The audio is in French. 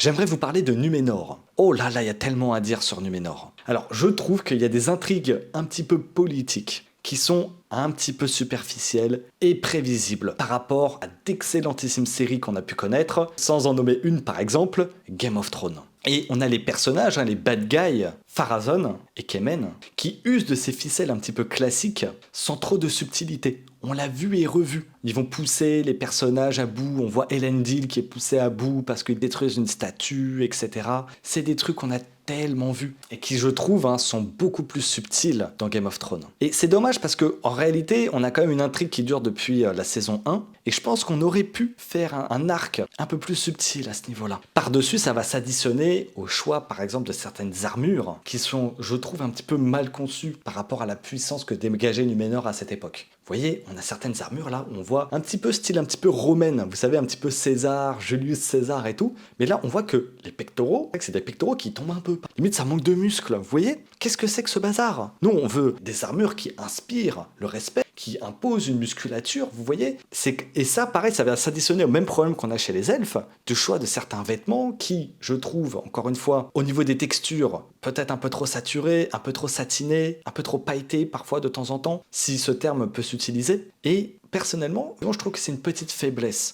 j'aimerais vous parler de Numénor. Oh là là, il y a tellement à dire sur Numénor. Alors, je trouve qu'il y a des intrigues un petit peu politiques qui sont un petit peu superficielles et prévisibles par rapport à d'excellentissimes séries qu'on a pu connaître, sans en nommer une par exemple, Game of Thrones. Et on a les personnages, les bad guys, Pharazôn et Kemen, qui usent de ces ficelles un petit peu classiques sans trop de subtilité. On l'a vu et revu. Ils vont pousser les personnages à bout. On voit Elendil qui est poussé à bout parce qu'ils détruisent une statue, etc. C'est des trucs qu'on a tellement vus et qui, je trouve, sont beaucoup plus subtils dans Game of Thrones. Et c'est dommage parce que en réalité, on a quand même une intrigue qui dure depuis la saison 1 et je pense qu'on aurait pu faire un arc un peu plus subtil à ce niveau-là. Par-dessus, ça va s'additionner au choix, par exemple, de certaines armures qui sont, je trouve, un petit peu mal conçues par rapport à la puissance que dégageait Numénor à cette époque. Vous voyez, on a certaines armures là où on voit un petit peu style un petit peu romaine, vous savez, un petit peu César, Julius César et tout. Mais là, on voit que les pectoraux, c'est des pectoraux qui tombent un peu. Limite, ça manque de muscles. Vous voyez, qu'est-ce que c'est que ce bazar? Nous, on veut des armures qui inspirent le respect, qui imposent une musculature, vous voyez. Et ça, pareil, ça va s'additionner au même problème qu'on a chez les elfes, du choix de certains vêtements qui, je trouve, encore une fois, au niveau des textures, peut-être un peu trop saturés, un peu trop satinés, un peu trop pailletés parfois de temps en temps, si ce terme peut s'utiliser. Et personnellement, moi je trouve que c'est une petite faiblesse